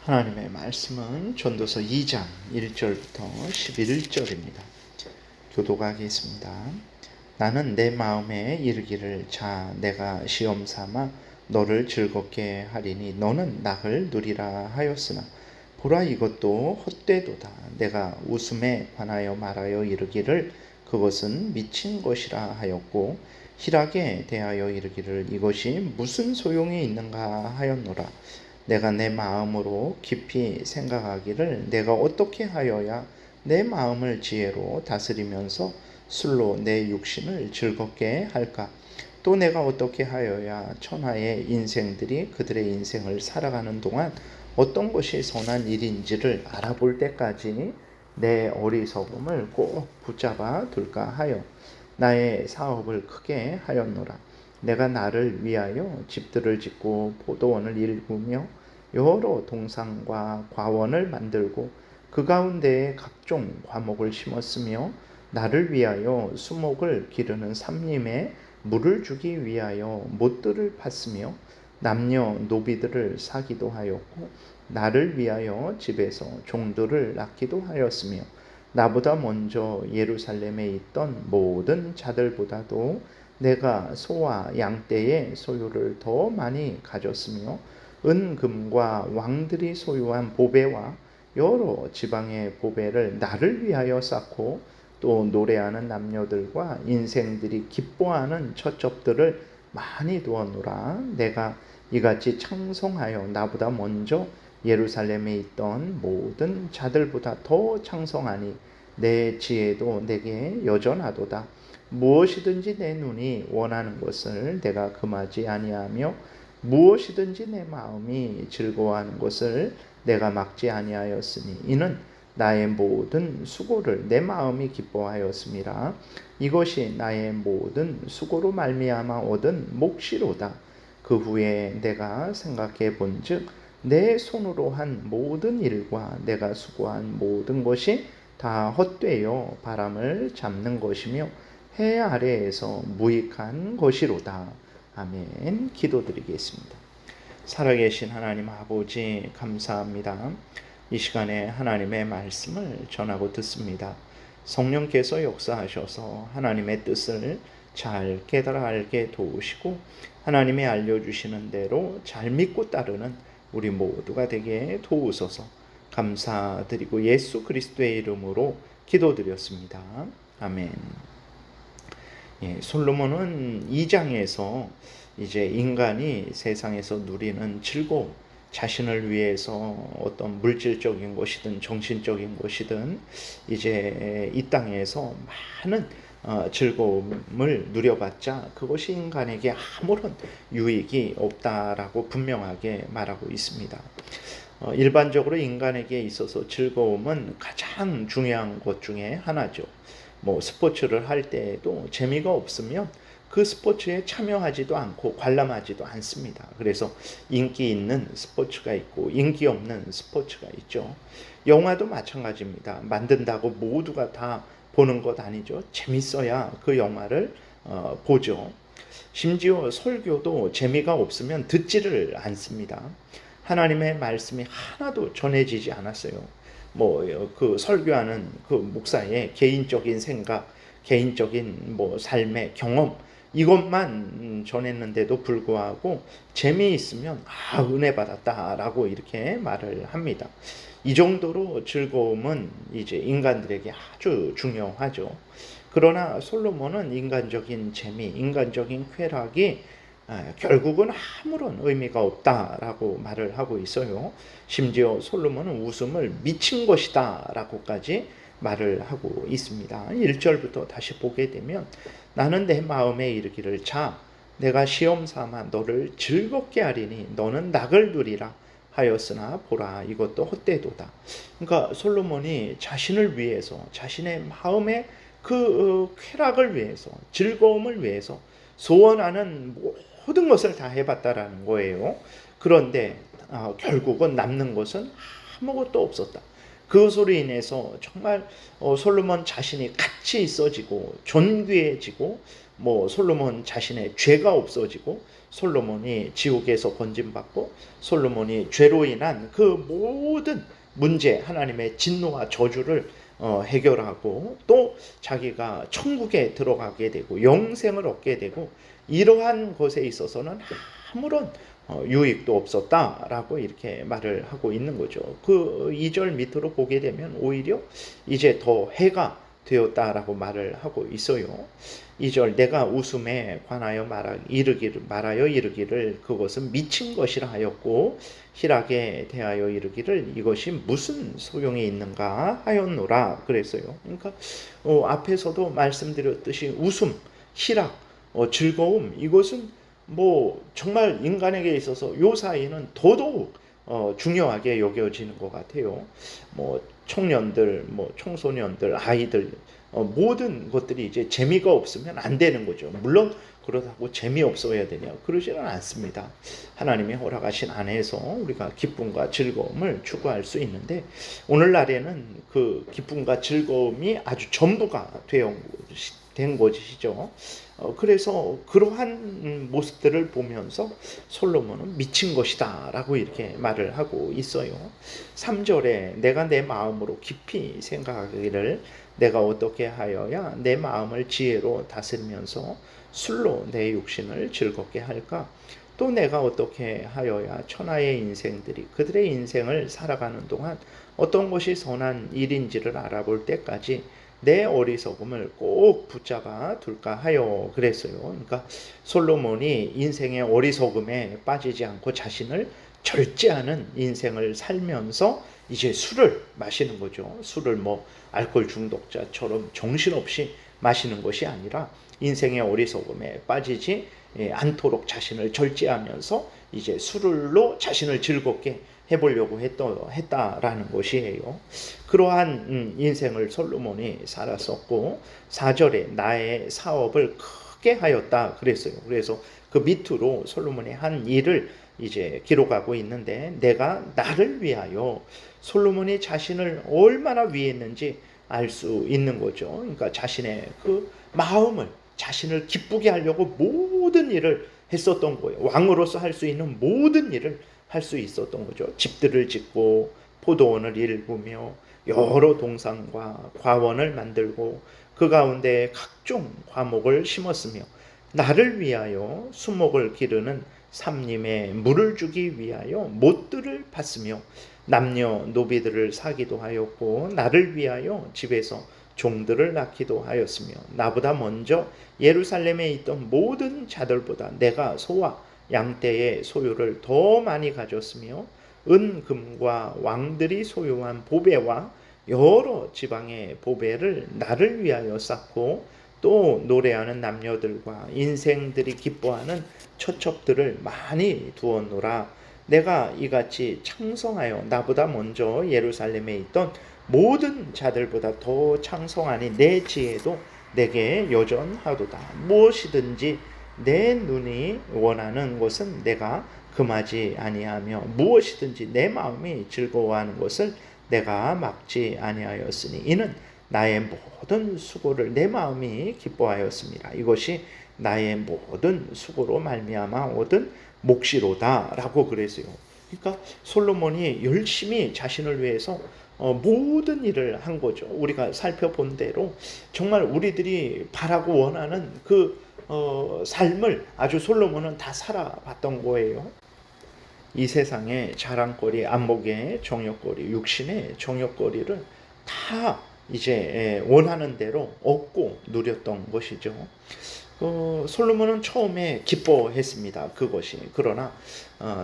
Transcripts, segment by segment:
하나님의 말씀은 전도서 2장 1절부터 11절입니다. 교독하겠습니다. 나는 내 마음에 이르기를 내가 시험 삼아 너를 즐겁게 하리니 너는 낙을 누리라 하였으나 보라 이것도 헛되도다. 내가 웃음에 관하여 말하여 이르기를 그것은 미친 것이라 하였고 희락에 대하여 이르기를 이것이 무슨 소용이 있는가 하였노라. 내가 내 마음으로 깊이 생각하기를 내가 어떻게 하여야 내 마음을 지혜로 다스리면서 술로 내 육신을 즐겁게 할까? 또 내가 어떻게 하여야 천하의 인생들이 그들의 인생을 살아가는 동안 어떤 것이 선한 일인지를 알아볼 때까지 내 어리석음을 꼭 붙잡아 둘까 하여 나의 사업을 크게 하였노라. 내가 나를 위하여 집들을 짓고 포도원을 일구며 여러 동산과 과원을 만들고 그 가운데에 각종 과목을 심었으며 나를 위하여 수목을 기르는 삼림에 물을 주기 위하여 못들을 팠으며 남녀 노비들을 사기도 하였고 나를 위하여 집에서 종들을 낳기도 하였으며 나보다 먼저 예루살렘에 있던 모든 자들보다도 내가 소와 양떼의 소유를 더 많이 가졌으며 은금과 왕들이 소유한 보배와 여러 지방의 보배를 나를 위하여 쌓고 또 노래하는 남녀들과 인생들이 기뻐하는 처첩들을 많이 두었노라. 내가 이같이 창성하여 나보다 먼저 예루살렘에 있던 모든 자들보다 더 창성하니 내 지혜도 내게 여전하도다. 무엇이든지 내 눈이 원하는 것을 내가 금하지 아니하며 무엇이든지 내 마음이 즐거워하는 것을 내가 막지 아니하였으니 이는 나의 모든 수고를 내 마음이 기뻐하였음이라. 이것이 나의 모든 수고로 말미암아 얻은 몫이로다. 그 후에 내가 생각해 본즉 내 손으로 한 모든 일과 내가 수고한 모든 것이 다 헛되어 바람을 잡는 것이며 해 아래에서 무익한 것이로다. 아멘. 기도드리겠습니다. 살아계신 하나님 아버지 감사합니다. 이 시간에 하나님의 말씀을 전하고 듣습니다. 성령께서 역사하셔서 하나님의 뜻을 잘 깨달아 알게 도우시고 하나님이 알려주시는 대로 잘 믿고 따르는 우리 모두가 되게 도우소서. 감사드리고 예수 그리스도의 이름으로 기도드렸습니다. 아멘. 솔로몬은 2장에서 이제 인간이 세상에서 누리는 즐거움, 자신을 위해서 어떤 물질적인 것이든 정신적인 것이든 이제 이 땅에서 많은 즐거움을 누려봤자 그것이 인간에게 아무런 유익이 없다라고 분명하게 말하고 있습니다. 일반적으로 인간에게 있어서 즐거움은 가장 중요한 것 중에 하나죠. 스포츠를 할 때에도 재미가 없으면 그 스포츠에 참여하지도 않고 관람하지도 않습니다. 그래서 인기 있는 스포츠가 있고 인기 없는 스포츠가 있죠. 영화도 마찬가지입니다. 만든다고 모두가 다 보는 것 아니죠. 재밌어야 그 영화를 보죠. 심지어 설교도 재미가 없으면 듣지를 않습니다. 하나님의 말씀이 하나도 전해지지 않았어요. 그 설교하는 그 목사의 개인적인 생각, 개인적인 삶의 경험 이것만 전했는데도 불구하고 재미있으면 은혜 받았다라고 이렇게 말을 합니다. 이 정도로 즐거움은 이제 인간들에게 아주 중요하죠. 그러나 솔로몬은 인간적인 재미, 인간적인 쾌락이 결국은 아무런 의미가 없다라고 말을 하고 있어요. 심지어 솔로몬은 웃음을 미친 것이다 라고까지 말을 하고 있습니다. 1절부터 다시 보게 되면 나는 내 마음에 이르기를 내가 시험 삼아 너를 즐겁게 하리니 너는 낙을 누리라 하였으나 보라 이것도 헛되도다. 그러니까 솔로몬이 자신을 위해서 자신의 마음의 그 쾌락을 위해서 즐거움을 위해서 소원하는 모든 것을 다 해봤다라는 거예요. 그런데 결국은 남는 것은 아무것도 없었다. 그것으로 인해서 정말 솔로몬 자신이 가치 있어지고 존귀해지고 뭐 솔로몬 자신의 죄가 없어지고 솔로몬이 지옥에서 건짐받고 솔로몬이 죄로 인한 그 모든 문제, 하나님의 진노와 저주를 해결하고 또 자기가 천국에 들어가게 되고 영생을 얻게 되고 이러한 것에 있어서는 아무런 유익도 없었다라고 이렇게 말을 하고 있는 거죠. 그 2절 밑으로 보게 되면 오히려 이제 더 해가 되었다라고 말을 하고 있어요. 2절 내가 웃음에 관하여 이르기를 그것은 미친 것이라 하였고 희락에 대하여 이르기를 이것이 무슨 소용이 있는가 하였노라 그랬어요. 그러니까 앞에서도 말씀드렸듯이 웃음, 희락, 즐거움 이것은 뭐 정말 인간에게 있어서 요 사이는 더더욱 중요하게 여겨지는 것 같아요. 뭐 청년들, 뭐 청소년들, 아이들 모든 것들이 이제 재미가 없으면 안 되는 거죠. 물론 그렇다고 재미없어야 되냐 그러지는 않습니다. 하나님이 허락하신 안에서 우리가 기쁨과 즐거움을 추구할 수 있는데 오늘날에는 그 기쁨과 즐거움이 아주 전부가 된 것이죠. 그래서 그러한 모습들을 보면서 솔로몬은 미친 것이다 라고 이렇게 말을 하고 있어요. 3절에 내가 내 마음으로 깊이 생각하기를 내가 어떻게 하여야 내 마음을 지혜로 다스리면서 술로 내 육신을 즐겁게 할까? 또 내가 어떻게 하여야 천하의 인생들이 그들의 인생을 살아가는 동안 어떤 것이 선한 일인지를 알아볼 때까지 내 어리석음을 꼭 붙잡아 둘까 하여 그랬어요. 그러니까 솔로몬이 인생의 어리석음에 빠지지 않고 자신을 절제하는 인생을 살면서 이제 술을 마시는 거죠. 술을 뭐 알코올 중독자처럼 정신없이 마시는 것이 아니라 인생의 어리석음에 빠지지 않도록 자신을 절제하면서 이제 술로 자신을 즐겁게 해보려고 했다라는 것이에요. 그러한 인생을 솔로몬이 살았었고 4절에 나의 사업을 크게 하였다 그랬어요. 그래서 그 밑으로 솔로몬이 한 일을 이제 기록하고 있는데 내가 나를 위하여 솔로몬이 자신을 얼마나 위했는지 알 수 있는 거죠. 그러니까 자신의 그 마음을 자신을 기쁘게 하려고 모든 일을 했었던 거예요. 왕으로서 할 수 있는 모든 일을 할 수 있었던 거죠. 집들을 짓고 포도원을 일구며 여러 동산과 과원을 만들고 그 가운데 각종 과목을 심었으며 나를 위하여 수목을 기르는 삼림에 물을 주기 위하여 못들을 팠으며 남녀 노비들을 사기도 하였고 나를 위하여 집에서 종들을 낳기도 하였으며 나보다 먼저 예루살렘에 있던 모든 자들보다 내가 소와 양떼의 소유를 더 많이 가졌으며 은금과 왕들이 소유한 보배와 여러 지방의 보배를 나를 위하여 쌓고 또 노래하는 남녀들과 인생들이 기뻐하는 처첩들을 많이 두었노라. 내가 이같이 창성하여 나보다 먼저 예루살렘에 있던 모든 자들보다 더 창성하니 내 지혜도 내게 여전하도다. 무엇이든지 내 눈이 원하는 것은 내가 금하지 아니하며 무엇이든지 내 마음이 즐거워하는 것을 내가 막지 아니하였으니 이는 나의 모든 수고를 내 마음이 기뻐하였습니다. 이것이 나의 모든 수고로 말미암아 얻은 몫이로다라고 그랬어요. 그러니까 솔로몬이 열심히 자신을 위해서 모든 일을 한 거죠. 우리가 살펴본 대로 정말 우리들이 바라고 원하는 그 삶을 아주 솔로몬은 다 살아봤던 거예요. 이 세상의 자랑거리, 안목의 정욕거리, 육신의 정욕거리를 다 이제 원하는 대로 얻고 누렸던 것이죠. 솔로몬은 처음에 기뻐했습니다. 그것이. 그러나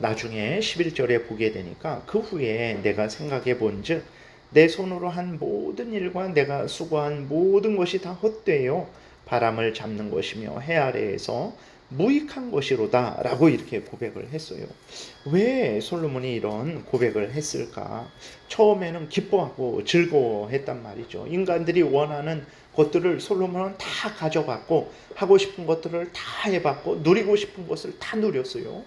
나중에 11절에 보게 되니까 그 후에 내가 생각해 본즉 내 손으로 한 모든 일과 내가 수고한 모든 것이 다 헛되어 바람을 잡는 것이며 해 아래에서 무익한 것이로다 라고 이렇게 고백을 했어요. 왜 솔로몬이 이런 고백을 했을까? 처음에는 기뻐하고 즐거워했단 말이죠. 인간들이 원하는 것들을 솔로몬은 다 가져갔고 하고 싶은 것들을 다 해봤고 누리고 싶은 것을 다 누렸어요.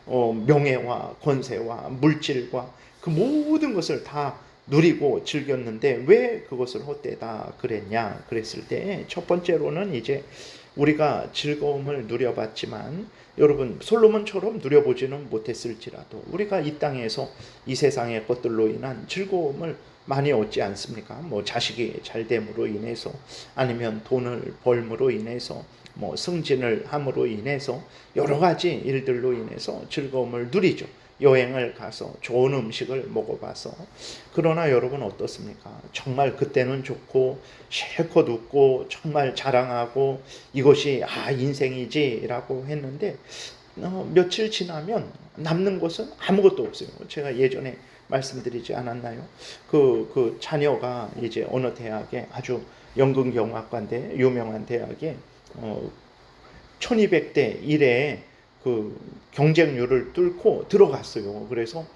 명예와 권세와 물질과 그 모든 것을 다 누리고 즐겼는데 왜 그것을 헛되다 그랬냐 그랬을 때 첫 번째로는 이제 우리가 즐거움을 누려봤지만 여러분 솔로몬처럼 누려보지는 못했을지라도 우리가 이 땅에서 이 세상의 것들로 인한 즐거움을 많이 얻지 않습니까? 뭐 자식이 잘됨으로 인해서 아니면 돈을 벌므로 인해서 뭐 승진을 함으로 인해서 여러 가지 일들로 인해서 즐거움을 누리죠. 여행을 가서 좋은 음식을 먹어봐서. 그러나 여러분 어떻습니까? 정말 그때는 좋고 실컷 웃고 정말 자랑하고 이것이 인생이지 라고 했는데 며칠 지나면 남는 것은 아무것도 없어요. 제가 예전에 말씀드리지 않았나요? 그 자녀가 이제 어느 대학에 아주 연극영화과인데 유명한 대학에 1200대 1에 그 경쟁률을 뚫고 들어갔어요. 그래서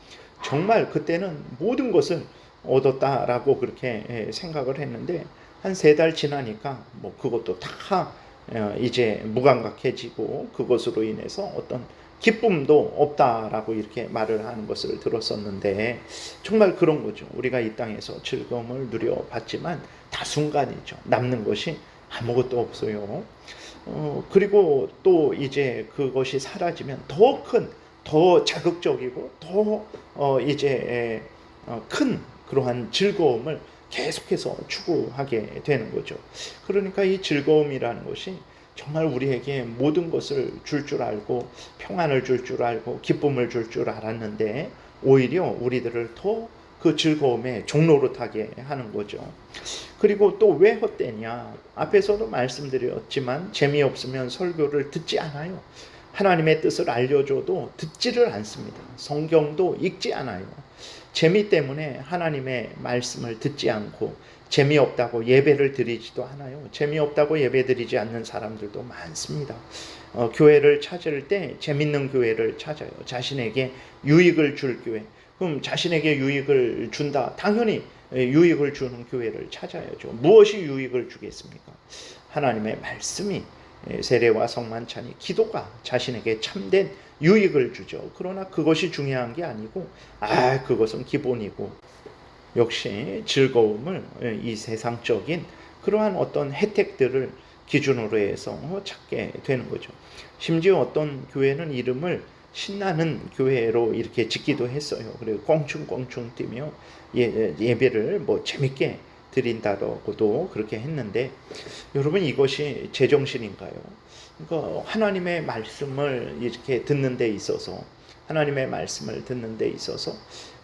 정말 그때는 모든 것을 얻었다라고 그렇게 생각을 했는데 한 3달 지나니까 뭐 그것도 다 이제 무감각해지고 그것으로 인해서 어떤 기쁨도 없다라고 이렇게 말을 하는 것을 들었었는데 정말 그런 거죠. 우리가 이 땅에서 즐거움을 누려봤지만 다 순간이죠. 남는 것이 아무것도 없어요. 그리고 또 이제 그것이 사라지면 더 큰, 더 자극적이고 더 이제 큰 그러한 즐거움을 계속해서 추구하게 되는 거죠. 그러니까 이 즐거움이라는 것이 정말 우리에게 모든 것을 줄 줄 알고 평안을 줄 줄 알고 기쁨을 줄 줄 알았는데 오히려 우리들을 더 그 즐거움의 종로로 타게 하는 거죠. 그리고 또 왜 헛되냐? 앞에서도 말씀드렸지만 재미없으면 설교를 듣지 않아요. 하나님의 뜻을 알려줘도 듣지를 않습니다. 성경도 읽지 않아요. 재미 때문에 하나님의 말씀을 듣지 않고 재미없다고 예배를 드리지도 않아요. 재미없다고 예배 드리지 않는 사람들도 많습니다. 교회를 찾을 때 재밌는 교회를 찾아요. 자신에게 유익을 줄 교회. 그럼 자신에게 유익을 준다. 당연히 유익을 주는 교회를 찾아야죠. 무엇이 유익을 주겠습니까? 하나님의 말씀이 세례와 성만찬이 기도가 자신에게 참된 유익을 주죠. 그러나 그것이 중요한 게 아니고 그것은 기본이고 역시 즐거움을 이 세상적인 그러한 어떤 혜택들을 기준으로 해서 찾게 되는 거죠. 심지어 어떤 교회는 이름을 신나는 교회로 이렇게 짓기도 했어요. 그리고 껑충껑충 뛰며 예배를 뭐 재밌게 드린다고도 그렇게 했는데 여러분 이것이 제정신인가요? 그러니까 하나님의 말씀을 이렇게 듣는 데 있어서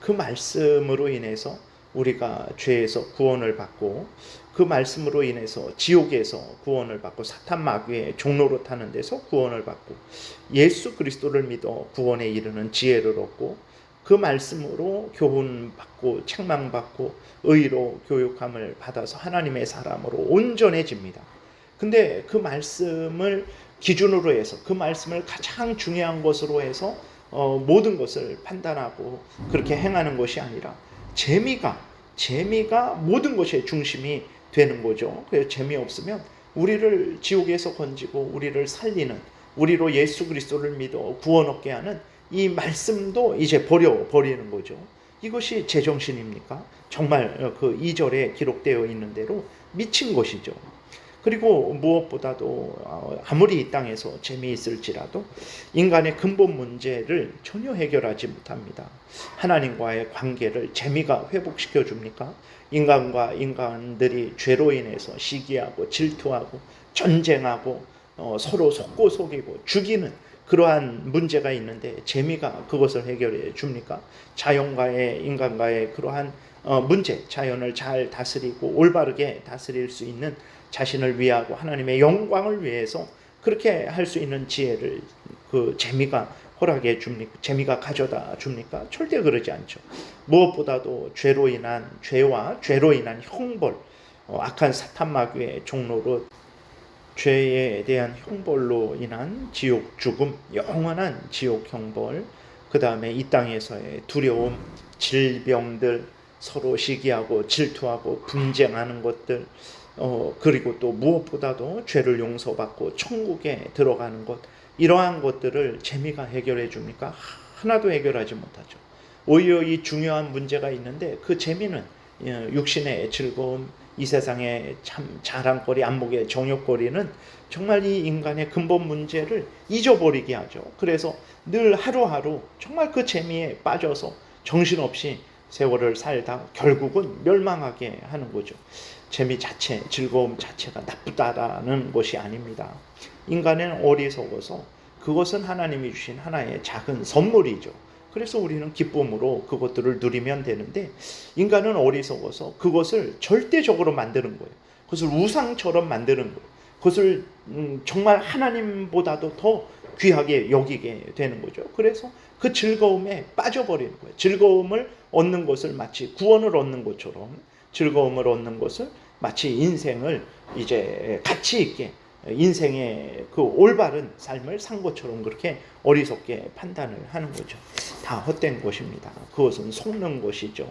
그 말씀으로 인해서 우리가 죄에서 구원을 받고 그 말씀으로 인해서 지옥에서 구원을 받고 사탄 마귀의 종로로 타는 데서 구원을 받고 예수 그리스도를 믿어 구원에 이르는 지혜를 얻고 그 말씀으로 교훈받고 책망받고 의로 교육함을 받아서 하나님의 사람으로 온전해집니다. 근데 그 말씀을 기준으로 해서 그 말씀을 가장 중요한 것으로 해서 모든 것을 판단하고 그렇게 행하는 것이 아니라 재미가 모든 것의 중심이 되는 거죠. 그래서 재미없으면 우리를 지옥에서 건지고 우리를 살리는 우리로 예수 그리스도를 믿어 구원 얻게 하는 이 말씀도 이제 버리는 거죠. 이것이 제정신입니까? 정말 그 2절에 기록되어 있는 대로 미친 것이죠. 그리고 무엇보다도 아무리 이 땅에서 재미있을지라도 인간의 근본 문제를 전혀 해결하지 못합니다. 하나님과의 관계를 재미가 회복시켜 줍니까? 인간과 인간들이 죄로 인해서 시기하고 질투하고 전쟁하고 서로 속고 속이고 죽이는 그러한 문제가 있는데 재미가 그것을 해결해 줍니까? 자연과의 인간과의 그러한 문제, 자연을 잘 다스리고 올바르게 다스릴 수 있는 자신을 위하고 하나님의 영광을 위해서 그렇게 할 수 있는 지혜를 그 재미가 허락해 줍니까? 재미가 가져다 줍니까? 절대 그러지 않죠. 무엇보다도 죄와 죄로 인한 형벌, 악한 사탄 마귀의 종로로 죄에 대한 형벌로 인한 지옥 죽음, 영원한 지옥 형벌, 그 다음에 이 땅에서의 두려움, 질병들, 서로 시기하고 질투하고 분쟁하는 것들, 그리고 또 무엇보다도 죄를 용서받고 천국에 들어가는 것, 이러한 것들을 재미가 해결해 줍니까? 하나도 해결하지 못하죠. 오히려 이 중요한 문제가 있는데 그 재미는 육신의 즐거움, 이 세상에 참 자랑거리, 안목의 정욕거리는 정말 이 인간의 근본 문제를 잊어버리게 하죠. 그래서 늘 하루하루 정말 그 재미에 빠져서 정신없이 세월을 살다 결국은 멸망하게 하는 거죠. 재미 자체, 즐거움 자체가 나쁘다라는 것이 아닙니다. 인간은 어리석어서 그것은 하나님이 주신 하나의 작은 선물이죠. 그래서 우리는 기쁨으로 그것들을 누리면 되는데, 인간은 어리석어서 그것을 절대적으로 만드는 거예요. 그것을 우상처럼 만드는 거예요. 그것을 정말 하나님보다도 더 귀하게 여기게 되는 거죠. 그래서 그 즐거움에 빠져버리는 거예요. 즐거움을 얻는 것을 마치 구원을 얻는 것처럼, 즐거움을 얻는 것을 마치 인생을 이제 가치 있게, 인생의 그 올바른 삶을 산 것처럼 그렇게 어리석게 판단을 하는 거죠. 다 헛된 것입니다. 그것은 속는 것이죠.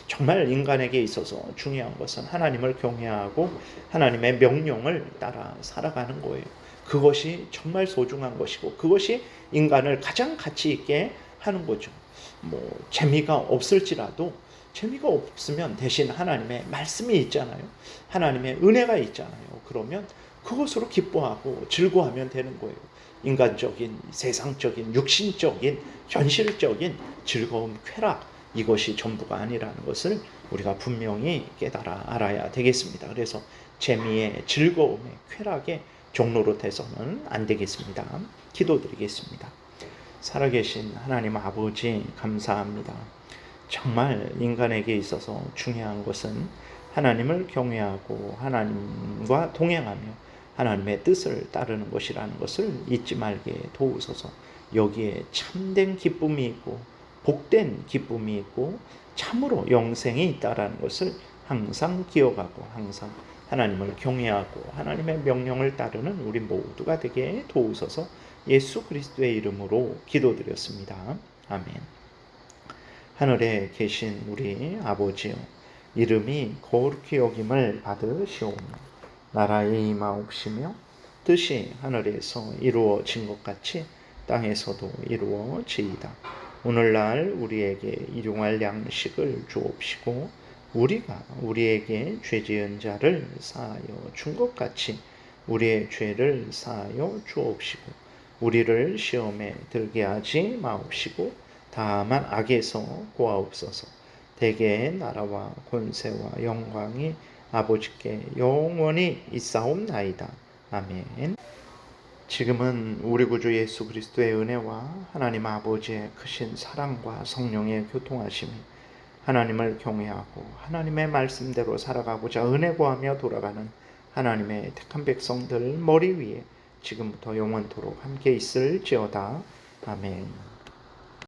정말 인간에게 있어서 중요한 것은 하나님을 경외하고 하나님의 명령을 따라 살아가는 거예요. 그것이 정말 소중한 것이고 그것이 인간을 가장 가치 있게 하는 거죠. 재미가 없을지라도, 재미가 없으면 대신 하나님의 말씀이 있잖아요. 하나님의 은혜가 있잖아요. 그러면 그것으로 기뻐하고 즐거워하면 되는 거예요. 인간적인, 세상적인, 육신적인, 현실적인 즐거움, 쾌락, 이것이 전부가 아니라는 것을 우리가 분명히 깨달아 알아야 되겠습니다. 그래서 재미의, 즐거움의, 쾌락의 종로로 돼서는 안 되겠습니다. 기도드리겠습니다. 살아계신 하나님 아버지, 감사합니다. 정말 인간에게 있어서 중요한 것은 하나님을 경외하고 하나님과 동행하며 하나님의 뜻을 따르는 것이라는 것을 잊지 말게 도우소서. 여기에 참된 기쁨이 있고 복된 기쁨이 있고 참으로 영생이 있다라는 것을 항상 기억하고 항상 하나님을 경외하고 하나님의 명령을 따르는 우리 모두가 되게 도우소서. 예수 그리스도의 이름으로 기도드렸습니다. 아멘. 하늘에 계신 우리 아버지요, 이름이 거룩히 여김을 받으시오며 나라의 임하옵시며 뜻이 하늘에서 이루어진 것 같이 땅에서도 이루어지이다. 오늘날 우리에게 일용할 양식을 주옵시고 우리가 우리에게 죄 지은 자를 사하여 준 것 같이 우리의 죄를 사하여 주옵시고 우리를 시험에 들게 하지 마옵시고 다만 악에서 구하옵소서. 대개의 나라와 권세와 영광이 아버지께 영원히 있사옵나이다. 아멘. 지금은 우리 구주 예수 그리스도의 은혜와 하나님 아버지의 크신 사랑과 성령의 교통하심이 하나님을 경외하고 하나님의 말씀대로 살아가고자 은혜 구하며 돌아가는 하나님의 택한 백성들 머리 위에 지금부터 영원토록 함께 있을지어다. 아멘.